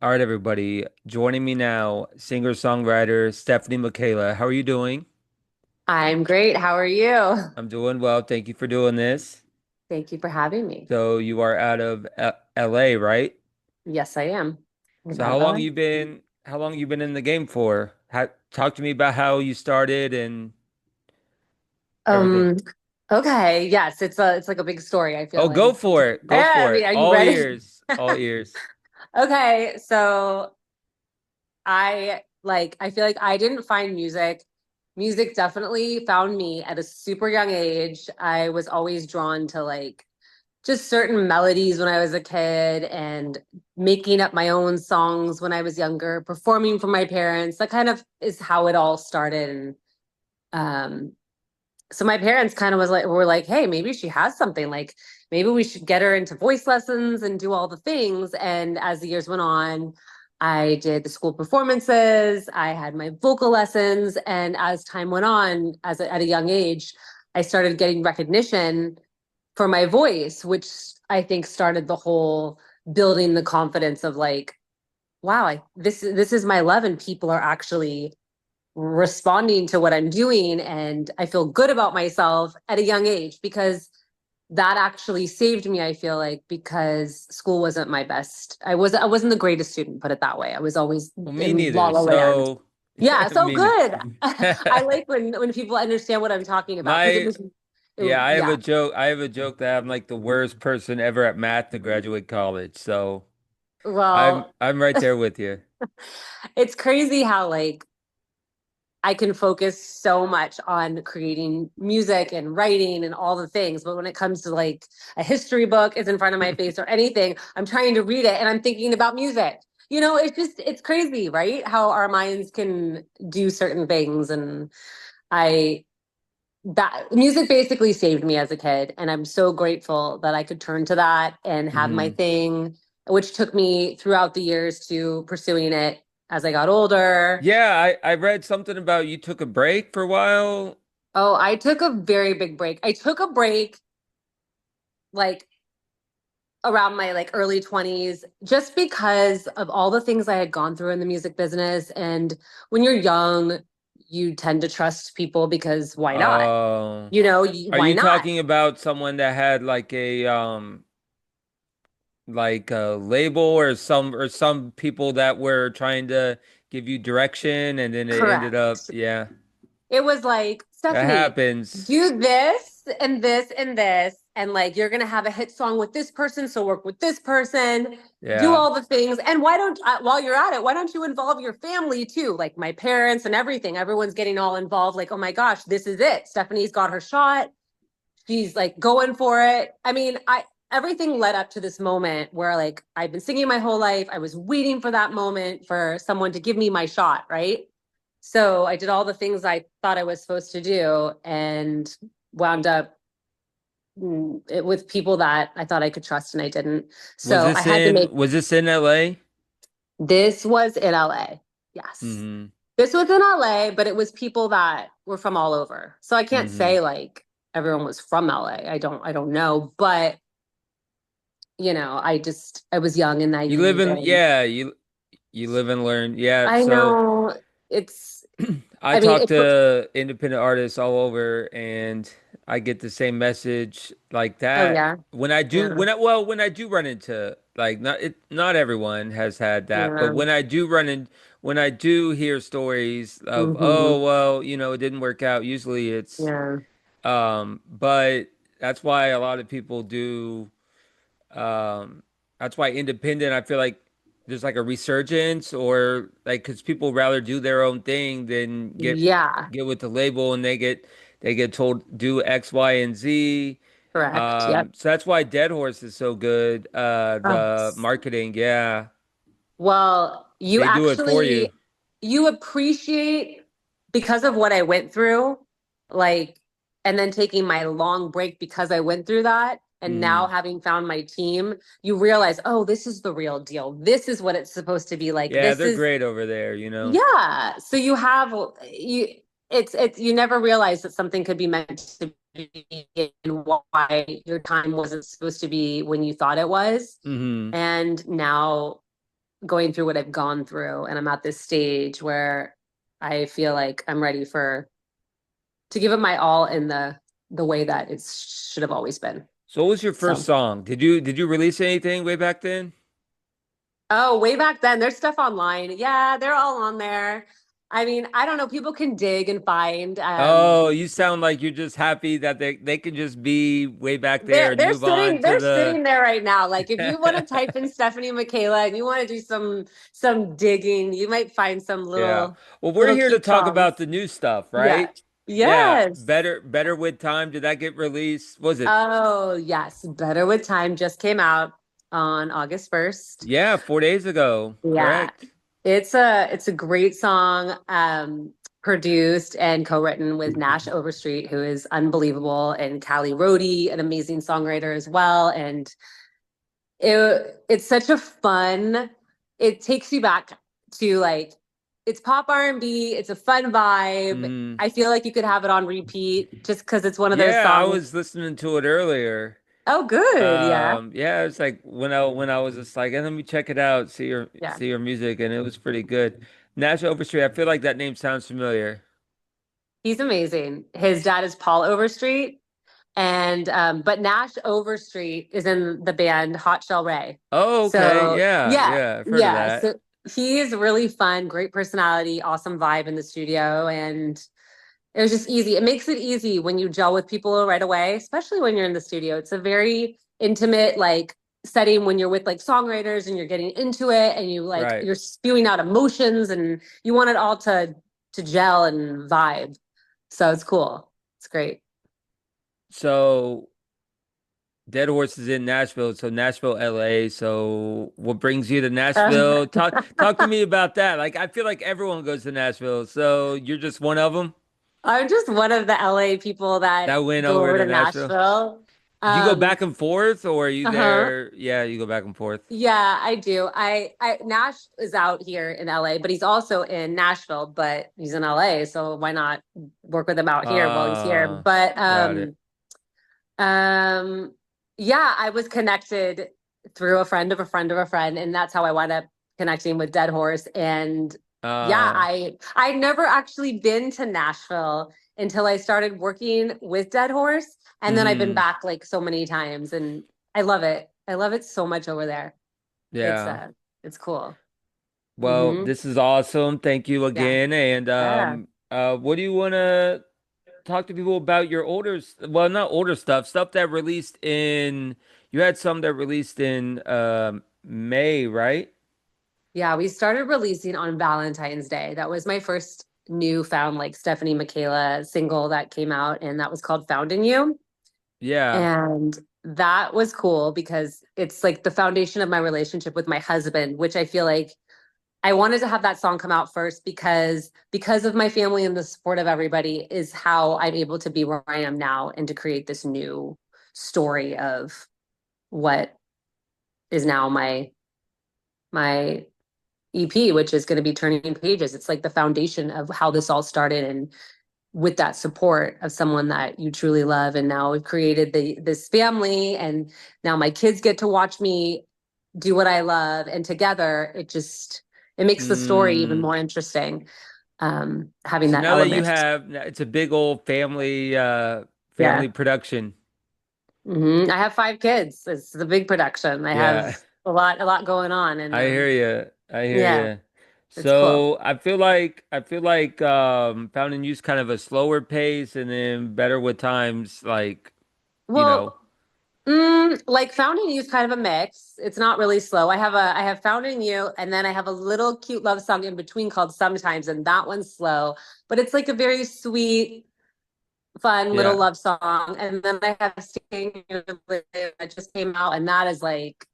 All right, everybody. Joining me now, singer-songwriter Stefanie Michaela. How are you doing? I'm great. How are you? I'm doing well. Thank you for doing this. Thank you for having me. So you are out of LA, right? Yes, I am. I'm So out of LA. how long you been in the game for? Talk to me about how you started and everything. Um, okay. Yes, it's like a big story, I feel Oh, go like. for it. Go Yeah, I for mean, it. are you All ready? ears. All ears. Okay, so I feel like I didn't find music. Music definitely found me at a super young age. I was always drawn to like just certain melodies when I was a kid and making up my own songs when I was younger, performing for my parents. That kind of is how it all started. And um, so my parents kind of were like, hey, maybe she has something. Like maybe we should get her into voice lessons and do all the things. And as the years went on, I did the school performances, I had my vocal lessons, and as time went on, at a young age, I started getting recognition for my voice, which I think started the whole building the confidence of like, wow, this is my love, and people are actually responding to what I'm doing, and I feel good about myself at a young age because that actually saved me. I feel like because school wasn't my best. I wasn't the greatest student, put it that way. I was always Well, me in La neither. La Land. So, Yeah, I so mean, good. I like when people understand what I'm talking about because my yeah, I have yeah. a joke. I have a joke that I'm like the worst person ever at math to graduate college. So Well, I'm right there with you. it's crazy how like I can focus so much on creating music and writing and all the things. But when it comes to like a history book is in front of my face or anything, I'm trying to read it and I'm thinking about music. It's crazy, right? How our minds can do certain things. And I, that music basically saved me as a kid. And I'm so grateful that I could turn to that and have my Hmm. thing, which took me throughout the years to pursuing it as I got older. Yeah, I read something about you took a break for a while. Oh, I took a very big break. I took a break like around my like early 20s just because of all the things I had gone through in the music business. And when you're young, you tend to trust people because why not? Oh, are Why you not? talking about someone that had like a label or some people that were trying to give you direction and then it ended up, Correct. yeah, It was like, that Stephanie, happens. do this and this and this. And like, you're going to have a hit song with this person. So work with this person, do Yeah. all the things. And while you're at it, why don't you involve your family too? Like my parents and everything. Everyone's getting all involved. Like, oh my gosh, this is it. Stephanie's got her shot. She's like going for it. I mean, everything led up to this moment where like I've been singing my whole life. I was waiting for that moment for someone to give me my shot, right? So I did all the things I thought I was supposed to do and wound up with people that I thought I could trust and I didn't. So I had to make Was this in LA? this was in LA. Yes. Hmm. This was in LA, but it was people that were from all over. So I can't Hmm. say like everyone was from LA. I don't know, but I was young and You live naive in, and yeah, you live and learn. Yeah, I so know it's I I mean talk it's to independent artists all over and I get the same message like oh that. yeah. Yeah. When I do run into like not everyone has had that, but Yeah. when I do hear stories of, Hmm. oh, well, it didn't work out, usually it's Yeah. but that's why a lot of people do um, that's why independent, I feel like there's like a resurgence or like because people rather do their own thing than Yeah. get with the label and they get told do X, Y, and Z. Correct. Yep. So that's why Dead Horse is so good. Oh. The marketing, yeah, Well, they do it for you. you appreciate because of what I went through, like, and then taking my long break because I went through that. And now Hmm. having found my team, you realize, oh, this is the real deal. This is what it's supposed to be like. Yeah, This they're is, great over there, you know. yeah. So you, you never realize that something could be meant to be and why your time wasn't supposed to be when you thought it was. Hmm. And now going through what I've gone through, and I'm at this stage where I feel like I'm ready for to give it my all in the way that it should have always been. So what was your first So, song? Did you release anything way back then? oh, way back then, there's stuff online. Yeah, they're all on there. I mean, I don't know. People can dig and find. Oh, you sound like you're just happy that they can just be way back there They're and they're move on sitting to they're the sitting there right now. Like if you want to type in Stefanie Michaela and you want to do some digging, you might find some yeah. Well, we're little here to cute talk songs. about the new stuff, Yeah. right? Yeah, Yes. better with time. Did that get released? Was it? Oh, yes. Better with Time just came out on August 1st. Yeah, 4 days ago. Yeah. Correct. It's a great song, produced and co-written with Nash Overstreet, who is unbelievable, and Callie Rohde, an amazing songwriter as well. And it's such a fun, it takes you back to like it's pop R&B, it's a fun vibe. Mm. I feel like you could have it on repeat just because it's one of those Yeah, I songs. was listening to it earlier. Oh, good. Yeah. Yeah, it's like when I was just like, let me check it out, Yeah. see your music, and it was pretty good. National Overstreet, I feel like that name sounds familiar. He's amazing. His dad is Paul Overstreet, and but Nash Overstreet is in the band Hot Shell Ray. Oh, okay. So Yeah, yeah, yeah, I've heard of yeah. that. So he's really fun, great personality, awesome vibe in the studio, and it was just easy. It makes it easy when you gel with people right away, especially when you're in the studio. It's a very intimate, like setting when you're with like songwriters and you're getting into it and you like Right. you're spewing out emotions and you want it all to gel and vibe. So it's cool. It's great. So Dead Horse is in Nashville, so Nashville, LA. So what brings you to Uh, Nashville? Talk to me about that. Like I feel like everyone goes to Nashville, so you're just one of them I'm just one of the LA people that that went go over over to to Nashville. Nashville. Do you go Um, back and forth, or are you uh-huh. there? Yeah, you go back and forth. Yeah, I do. I Nash is out here in LA, but he's also in Nashville, but he's in LA, so why not work with him out here while he's here? Uh, But got it. um yeah, I was connected through a friend of a friend of a friend, and that's how I wound up connecting with Dead Horse. And yeah, Uh, I'd never actually been to Nashville until I started working with Dead Horse, and then I've been mm, back like so many times, and I love it. I love it so much over there. It's yeah. it's cool. Well, Hmm. this is awesome. Thank you Yeah. again. And Yeah. what do you want to talk to people about your well, not older stuff, stuff that released in, you had some that released in May, right? Yeah, we started releasing on Valentine's Day. That was my first newfound like Stefanie Michaela single that came out, and that was called Found in You. Yeah. And that was cool because it's like the foundation of my relationship with my husband, which I feel like I wanted to have that song come out first because of my family and the support of everybody is how I'm able to be where I am now and to create this new story of what is now my EP, which is going to be Turning Pages. It's like the foundation of how this all started, and with that support of someone that you truly love. And now we've created this family, and now my kids get to watch me do what I love, and together it makes the story even Mm. more interesting. Having So that now that you element. have, it's a big old Yeah. family production. I have 5 kids. It's the big production. I have Yeah. a lot going on, and I hear you. I hear yeah, you. it's cool. So I feel like Found and Use kind of a slower pace, and then Better with Times, like, you know. Well, like Founding You is kind of a mix. It's not really slow. I have Founding You, and then I have a little cute love song in between called Sometimes, and that one's slow, but it's like a very sweet, fun little Yeah. love song. And then I have Staying Here to Live that just came out, and that is like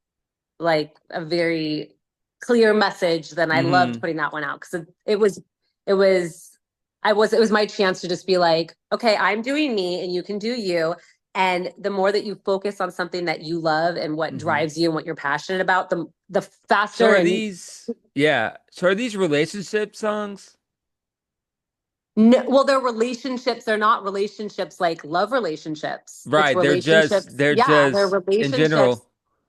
a very clear message. Then I loved Hmm. putting that one out because it was it was my chance to just be like, okay, I'm doing me and you can do you. And the more that you focus on something that you love and what Hmm. drives you and what you're passionate about, the So faster are and these, yeah. So are these relationship songs? no, well, they're relationships. They're not relationships like love relationships. It's Right. relationships. They're Yeah, they're just in relationships general.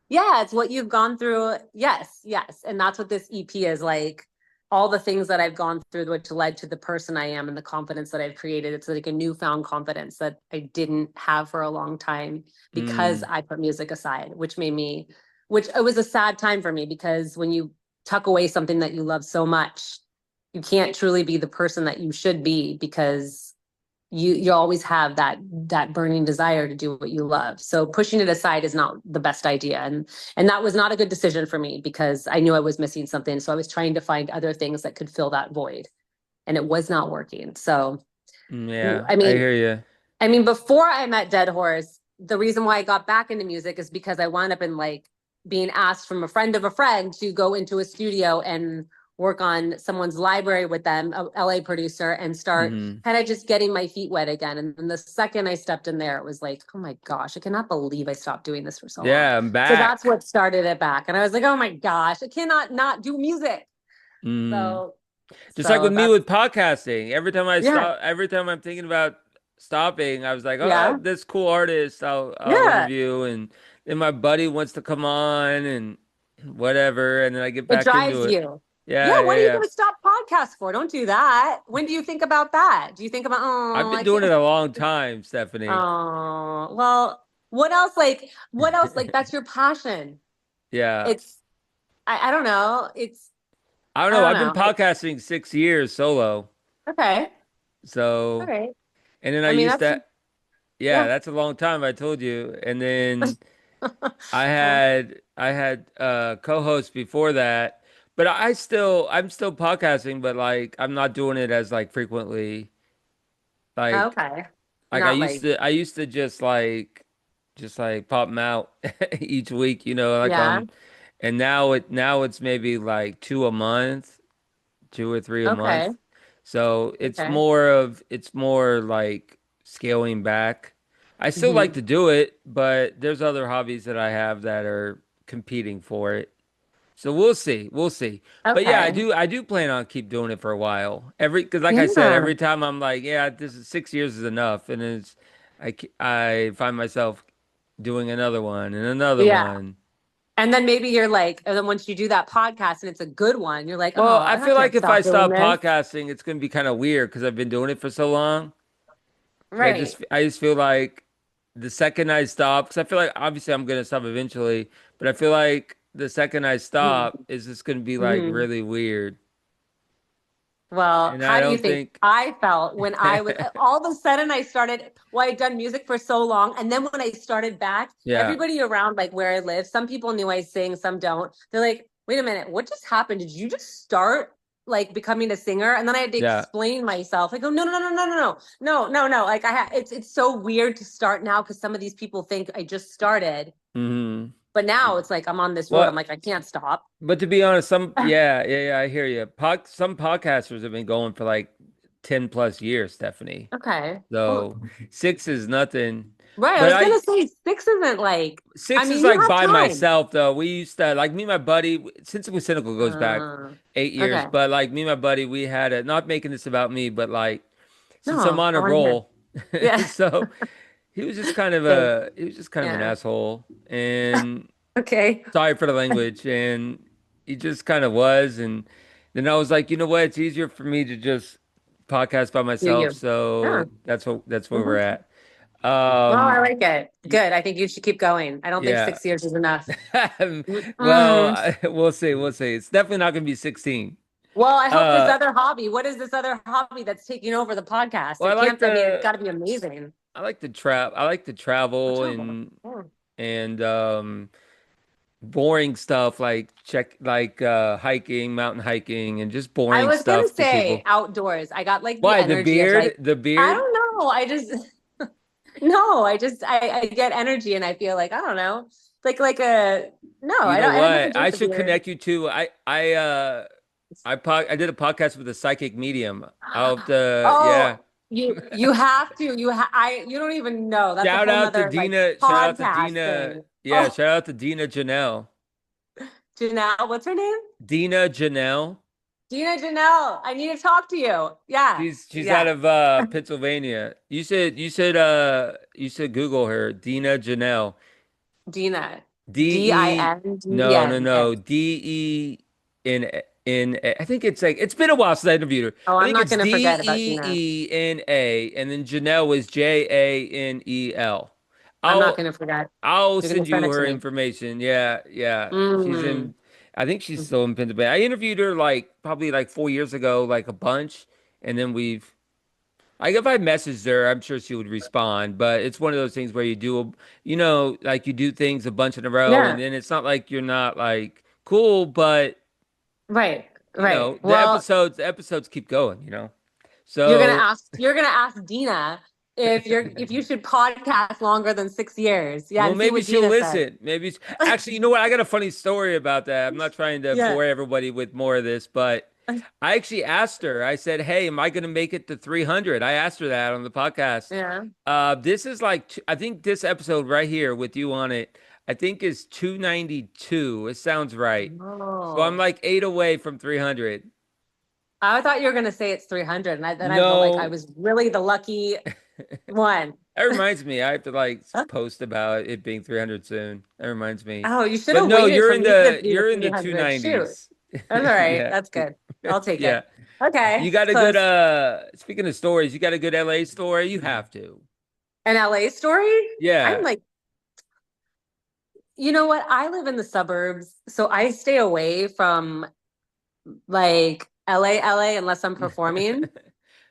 Yeah, it's what you've gone through. Yes, yes. And that's what this EP is like. All the things that I've gone through, which led to the person I am and the confidence that I've created. It's like a newfound confidence that I didn't have for a long time because Mm, I put music aside, which it was a sad time for me because when you tuck away something that you love so much, you can't truly be the person that you should be because you always have that burning desire to do what you love, so pushing it aside is not the best idea, and that was not a good decision for me because I knew I was missing something, so I was trying to find other things that could fill that void, and it was not working. So yeah, i I mean hear you. I mean, before I met Dead Horse, the reason why I got back into music is because I wound up in like being asked from a friend of a friend to go into a studio and work on someone's library with them, a LA producer, and start Hmm. kind of just getting my feet wet again. And then the second I stepped in there, it was like, oh my gosh, I cannot believe I stopped doing this for so long. Yeah, I'm So that's back. what started it back. And I was like, oh my gosh, I cannot not do music. Mm. So Just like with me that's with podcasting. yeah, Every time I'm thinking about stopping, I was like, oh, yeah, this cool artist I'll yeah. interview, and then my buddy wants to come on and whatever, and then I get It back drives into it. you. Yeah, Yeah, what yeah, are you yeah. going to stop podcasts for? Don't do that. When do you think about that? Do you think about, I've oh, been I doing it can't, a long time, Stephanie. oh, well, what else? What else? Like, that's your passion. Yeah. It's, I don't know. I don't I know. don't I've been know. podcasting 6 years solo. Okay. All So, right. and then I I mean, used that's, to, yeah, yeah. that's a long time, I told you. And then I had co-hosts before that, but I'm still podcasting, but like I'm not doing it as like frequently. Like Okay. like Not like, I used to just like pop them out each week, like yeah. on, and now it's maybe like two a month, two or three a Okay. month. So Okay. it's more like scaling back. I still like Hmm. to do it, but there's other hobbies that I have that are competing for it. So we'll see. We'll see. But yeah, Okay. I do plan on keep doing it for a while. Because like I said, Yeah. every time I'm like, yeah, this is 6 years is enough. And I find myself doing another one and another Yeah. one. And then maybe you're like, and then once you do that podcast and it's a good one, you're like, Well, oh, I I feel like can't if I stop doing stop this. podcasting, it's going to be kind of weird because I've been doing it for so long. Right. I just feel like the second I stop, because I feel like obviously I'm gonna stop eventually, but I feel like the second I stop is just gonna be like Mm-hmm. really weird. Well, And I how do you don't think think, I felt when I was all of a sudden I started, well, I'd done music for so long. And then when I started back, yeah, everybody around like where I live, some people knew I sing, some don't. They're like, wait a minute, what just happened? Did you just start like becoming a singer? And then I had to yeah, explain myself. I go, no, no, no, no, no, no, no, no, no, no. Like it's so weird to start now because some of these people think I just started. hmm. But now it's like I'm on this road. I'm Well, like, I can't stop. but to be honest, yeah, I hear you. Some podcasters have been going for like 10 plus years, Stephanie. Okay. Well, So six is nothing. right. I But was gonna say six isn't like. I six is mean, you like have by time. myself though. We used to like me and my buddy. Sensibly Cynical goes back Uh, 8 years, okay. but like me and my buddy, we had a not making this about me, but like since I'm No, on I a want to hear. roll, Yeah. so Okay. he was just kind of an Yeah. asshole, and Okay. sorry for the language, and he just kind of was, and then I was like, you know what? It's easier for me to just podcast by You, myself, you. Yeah. so that's where we're Mhm. at. Well, I Um, like it. Good. I think you should keep going. I don't think yeah. 6 years is enough. Well, Mm. we'll see. We'll see. It's definitely not going to be 16. Well, I hope this Uh, other hobby. What is this other hobby that's taking over the podcast? well, It can't. I mean, it's got to be amazing. I like to Oh, travel travel. Oh. and boring stuff like hiking, mountain hiking, and just I boring was gonna stuff to say people. outdoors. I got like the Why the energy of beard? like The I beard? don't know. I just no. I get energy and I feel like I don't know. Like a no. You I know don't. It has what? nothing to do I with the should beard. connect you to. I did a podcast with a psychic medium. I'll have to, Oh, yeah. you have to. You don't even know. That's a Shout whole out to nother like Dina. Shout out to podcast Dina. thing. Yeah, Oh, shout out to Dina Janelle. Janelle, what's her name? Dina Janelle. Dina Janelle. I need to talk to you. Yeah, She's out yeah. of Pennsylvania. You said Google her, Dina Janelle. Dina. D E no no Dindna. no I think it's like it's been a while since I interviewed her. Oh, I I'm think not it's going to forget about Dina. Dena, and then Janelle is Janel. I'm not I'll going to forget. I'll You're going send to send you it to her me. information. Yeah, yeah. She's Mm. in I think she's still in Pennsylvania. I interviewed her like probably like 4 years ago, like a bunch, and then we've like if I messaged her, I'm sure she would respond, but it's one of those things where like you do things a bunch in a row, and Yeah. then it's not like you're not like cool, but Right. Right. the Well, episodes keep going. So, you're gonna ask Dina if you should podcast longer than 6 years. Yeah, well, and see maybe what she'll Dina says. listen. Actually, you know what? I got a funny story about that. I'm not trying to Yeah. bore everybody with more of this, but I actually asked her. I said, "Hey, am I going to make it to 300?" I asked her that on the podcast. Yeah. This is like I think this episode right here with you on it, I think is 292. It sounds right. So I'm Oh. like 8 away from 300. I thought you were gonna say it's 300, and then I felt like I No. was really the lucky one. That reminds me, I have to like post about it being 300 soon. That reminds me. Oh, you should But have no, waited you're for in me to the be the you're in the 300. Shoot. 290s. That's all right. Yeah. That's good. I'll take it. Yeah. You Okay. got a So good speaking of stories, you got a good LA story? You have to. an LA story? I'm Yeah. like, you know what? I live in the suburbs, so I stay away from like LA unless I'm performing. You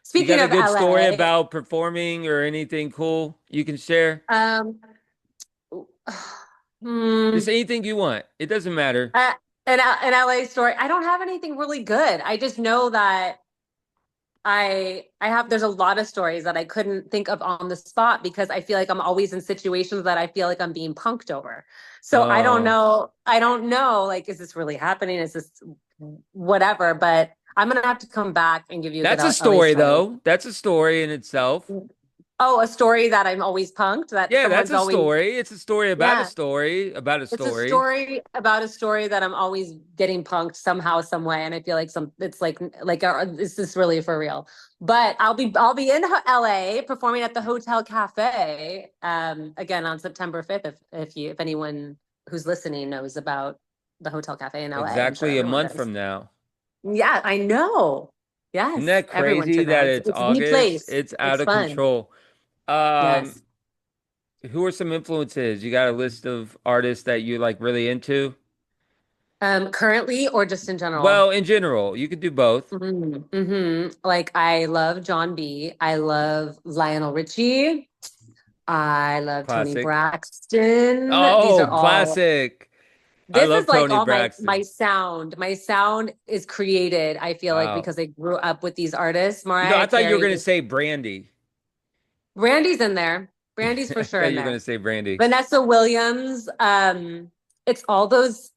Speaking got a of good story LA, about performing or anything cool you can share? um, hmm, Just anything you want. It doesn't matter. uh, an LA story. I don't have anything really good. I just know that I have there's a lot of stories that I couldn't think of on the spot because I feel like I'm always in situations that I feel like I'm being punked over. So I don't Oh, know. I don't know, like, is this really happening? Is this whatever? But I'm gonna have to come back and give you a good that's a LA story story. though. That's a story in itself. Oh, a story that I'm always punked, that Yeah, that's someone's a always, story. It's a story about a yeah. story about a It's a story. story about a story that I'm always getting punked somehow, some way, and I feel like it's like is this really for real? But I'll be in LA performing at the Hotel Cafe again on September 5th. If anyone who's listening knows about the Hotel Cafe in LA, I'm sure Exactly a everyone month does. from now. Yeah, I know. Isn't Yes, that everyone crazy should know. that It's it's it's the August? place. It's out It's of fun. control. Um, Yes. who are some influences? You got a list of artists that you like really into? Currently or just in general? Well, in general, you could do both. Like I love John B. I love Lionel Richie. I love Tony Classic. Braxton. These are Oh, all. classic. I This is love like Tony all my Braxton. sound. My sound is created, I feel like, Wow. because I grew up with these artists. I Mariah thought you were Carey. gonna say Brandy. Brandy's in there. Brandy's I for sure thought in you were gonna there. say Brandy. Vanessa Williams. It's all those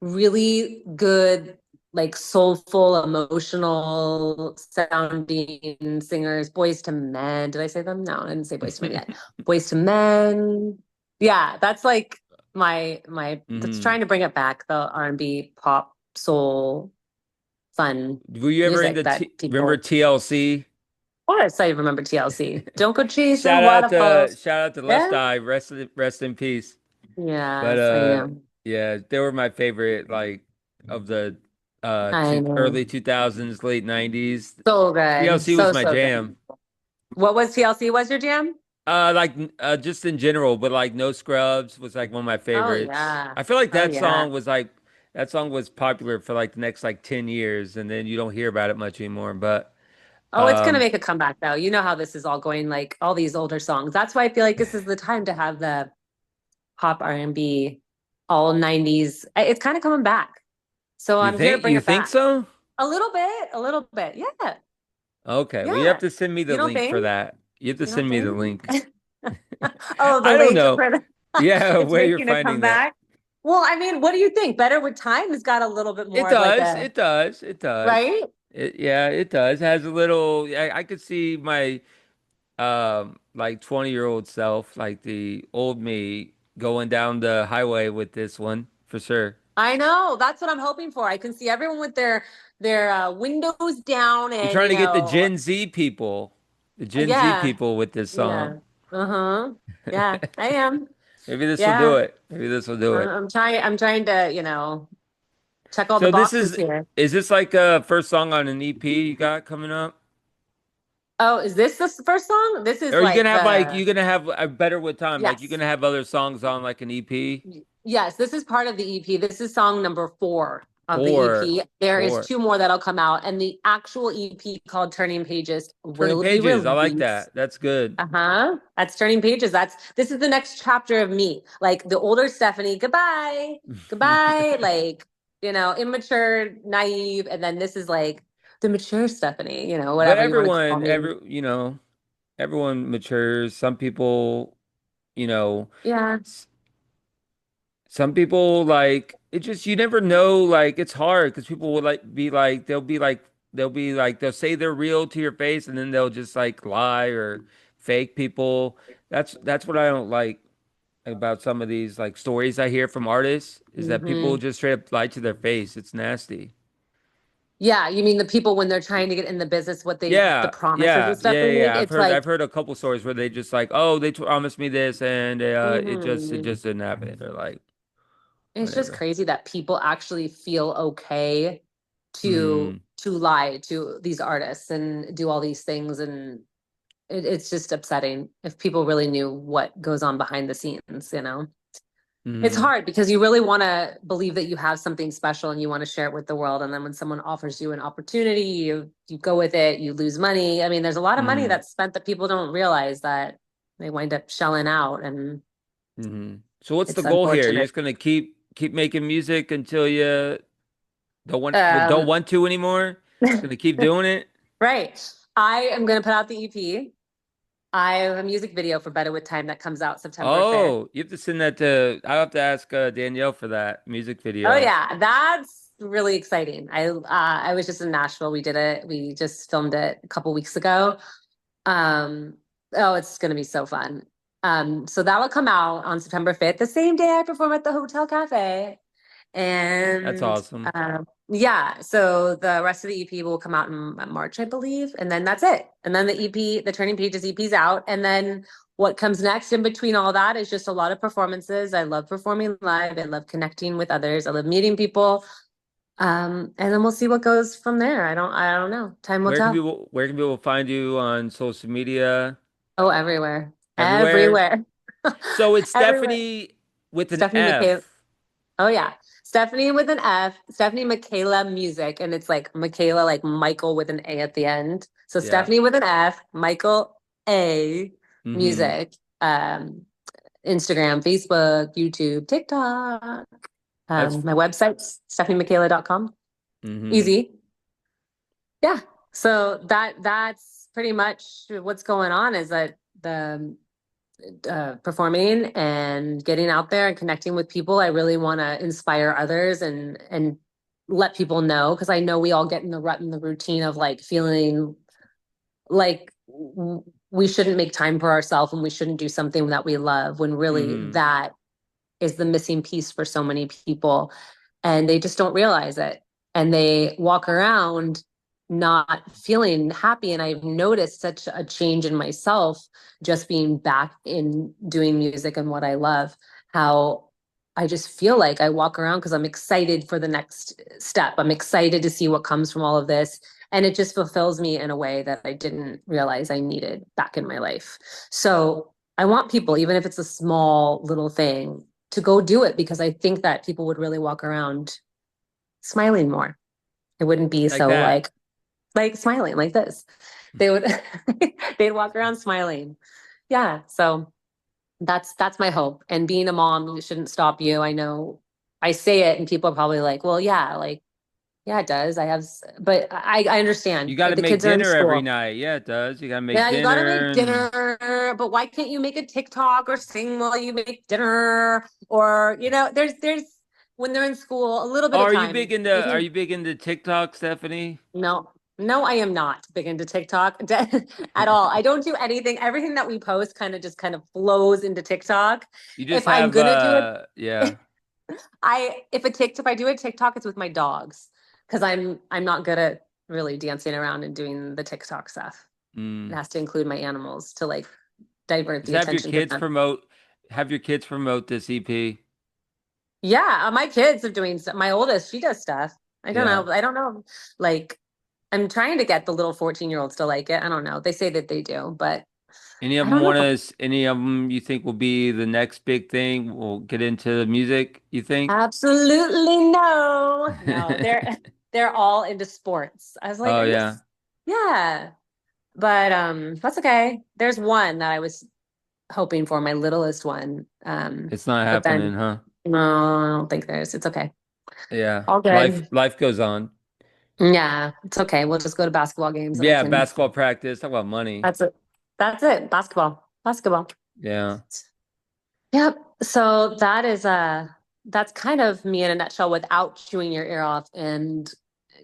really good, like soulful, emotional sounding singers. Boys to Men. Did I say them? No, I didn't say Boys to Men yet. Boys to Men. Yeah, that's like my that's Hmm. trying to bring it back, the R&B pop soul fun Were you ever music into that remember people. TLC? Of course, I remember TLC. Don't go chasing Shout out to waterfalls. Left Yeah. Eye, rest in peace. But Yes, I know. yeah, they were my favorite like of the I know. early 2000s, late 90s. So good. TLC was So, my so jam. good. What was TLC was your jam? Like just in general, but like No Scrubs was like one of my Oh favorites. yeah. I feel like Oh yeah. that song was popular for like the next like 10 years and then you don't hear about it much anymore. But Oh, it's gonna um make a comeback though. You know how this is all going, like all these older songs. That's why I feel like this is the time to have the pop R&B, all 90s. It's kind of coming back. So I'm here to bring you it think back. so? A little bit, a little bit. Yeah. Okay. Well, you have Yeah. to send me the You don't link for think? that. You have to You don't send me the think? link. Oh, the I don't link know. for the Yeah, it's where you're making a finding that. comeback. Well, I mean, what do you think? Better with Time has got a little bit It more of like does. a, It does. It does. right? Yeah, it does. Has a little I could see my like 20-year-old self, like the old me going down the highway with this one for sure. I know. That's what I'm hoping for. I can see everyone with their windows down You're and trying to get the Gen Z yeah, people with this song. yeah. Uh-huh. Yeah, I am. Maybe this will do Yeah. it. Maybe this will do it. I'm trying to, check all the So this boxes here. is this like a first song on an EP you got coming up? Oh, is this the first song? This Or is are you gonna like have like the you gonna have Better with Time? Like you're yes. gonna have other songs on like an EP? Yes, this is part of the EP. This is song number 4 of the Four, EP. There is four. 2 more that'll come out, and the actual EP called Turning Pages Turning will be Pages. I like released. that. That's good. Uh-huh. That's Turning Pages. This is the next chapter of me. Like the older Stefanie, goodbye, goodbye, like, immature, naive, and then this is like the mature Stefanie, But whatever you want to call me. everyone matures. Some people, you know, Yeah. s- some people like it just you never know. Like it's hard because people will they'll say they're real to your face and then they'll just like lie or fake people. That's what I don't like about some of these like stories I hear from artists is that people Hmm. just straight up lie to their face. It's nasty. Yeah, you mean the people when they're trying to get in the business, the Yeah, promises yeah, and stuff yeah, they yeah, make? yeah. It's I've like, heard a couple stories where they just like, oh, they promised me this and it mhm. just didn't happen. They're like, It's just whatever. crazy that people actually feel okay to Mm, to lie to these artists and do all these things, and it's just upsetting if people really knew what goes on behind the scenes. It's mm, hard because you really want to believe that you have something special and you want to share it with the world, and then when someone offers you an opportunity, you go with it, you lose money. I mean, there's a lot of money mm, that's spent that people don't realize that they wind up shelling out, and So what's the it's goal here? You're unfortunate. just gonna keep making music until you don't um want to anymore? Just gonna keep doing it? Right. I am going to put out the EP. I have a music video for Better with Time that comes out September 5th. Oh, you have to send that to. I'll have to ask Danielle for that music Oh video. yeah, that's really exciting. I was just in Nashville. We did it. We just filmed it a couple weeks ago. Um oh, it's going to be so fun. So that will come out on September 5th, the same day I perform at the Hotel Cafe. That's And awesome. yeah, so the rest of the EP will come out in March, I believe, and then that's it. And then the EP, the Turning Pages EP's out, and then what comes next in between all that is just a lot of performances. I love performing live. I love connecting with others. I love meeting people. And then we'll see what goes from there. I don't know. Time will tell. Where can people find you on social media? Oh, everywhere, Everywhere? everywhere, So it's everywhere. Stephanie with an Stefanie Michaela. F. Oh yeah. Stefanie with an F, Stefanie Michaela Music, and it's like Michaela, like Michael with an A at the end. So Yeah. Stefanie with an F, Michael A Mm-hmm. Music. Instagram, Facebook, YouTube, TikTok. That's My website's stephaniemichaela.com. mm-hmm. Easy. Yeah. So that's pretty much what's going on is that the performing and getting out there and connecting with people. I really want to inspire others and let people know because I know we all get in the rut and the routine of like feeling like we shouldn't make time for ourselves and we shouldn't do something that we love when really Mm-hmm. that is the missing piece for so many people and they just don't realize it and they walk around not feeling happy and I've noticed such a change in myself just being back in doing music and what I love how I just feel like I walk around because I'm excited for the next step. I'm excited to see what comes from all of this and it just fulfills me in a way that I didn't realize I needed back in my life. So I want people, even if it's a small little thing, to go do it because I think that people would really walk around smiling more. It wouldn't be Like so that. like smiling like this. They would they'd walk around smiling. Yeah. So that's my hope. And being a mom, it shouldn't stop you. I know I say it and people are probably like, well, yeah, like, yeah, it does. But I You understand. got to The make kids are in dinner every school. night. Yeah, it does. You got to make Yeah, you gotta dinner make and dinner, but why can't you make a TikTok or sing while you make dinner? Or, there's when they're in school, a little oh, bit of time. are Maybe you big into TikTok, Stephanie? no, no, I am not big into TikTok at all. I don't do anything. Everything that we post kind of flows into TikTok. You just If I'm have gonna do yeah. it, if I do a TikTok, it's with my dogs because I'm not good at really dancing around and doing the TikTok stuff. It Mm. has to include my animals to like divert Just the have your attention to kids them. promote. have your kids promote this EP. Yeah, my kids are doing stuff. My oldest, she does stuff. I don't Yeah. know. I don't know. Like, I'm trying to get the little 14-year-olds to like it. I don't know. They say that they do, but I don't know. Any of them you think will be the next big thing? We'll get into the music, you think? Absolutely no. No, they're all into sports. I was like, Oh are you? yeah. Yeah. But that's okay. There's one that I was hoping for, my littlest one. It's not But happening, then huh? no, I don't think there's. It's okay. Yeah. All Life good. life goes on. Yeah, it's okay. We'll just go to basketball games and I Yeah, can. basketball practice. Talk about money. That's it. That's it. Basketball. Basketball. Yeah. Yep. So that's kind of me in a nutshell without chewing your ear off and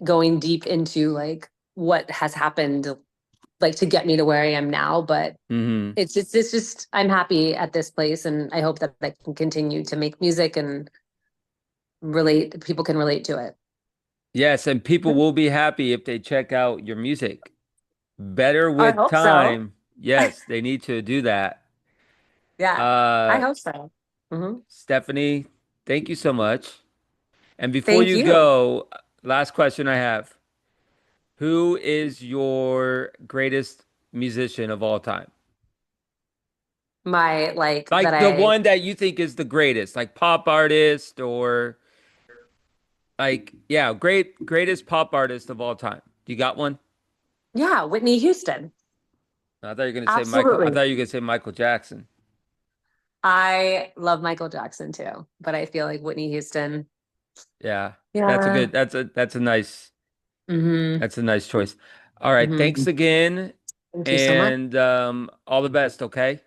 going deep into like what has happened like to get me to where I am now. But Hmm. it's just I'm happy at this place and I hope that I can continue to make music and relate people can relate to it. Yes, and people will be happy if they check out your music. Better I with hope so. time. Yes, they need to do that. Yeah, I Uh, hope so. Hmm. Stephanie, thank you so much. And before Thank you you. go, last question I have. Who is your greatest musician of all time? My like that Like the I one that you think is the greatest, like pop artist or like, yeah, greatest pop artist of all time. You got one? Yeah, Whitney Houston. I thought you were gonna say Michael. I Absolutely. thought you were gonna say Michael Jackson. I love Michael Jackson too, but I feel like Whitney Houston. Yeah, Yeah. Hmm. that's a nice choice. All right, thanks Hmm. again, Thank you so much. and all the best. Okay.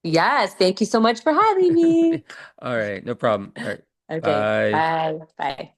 Yes, thank you so much for having me. All right, no problem. All right, Okay, bye. bye. Bye.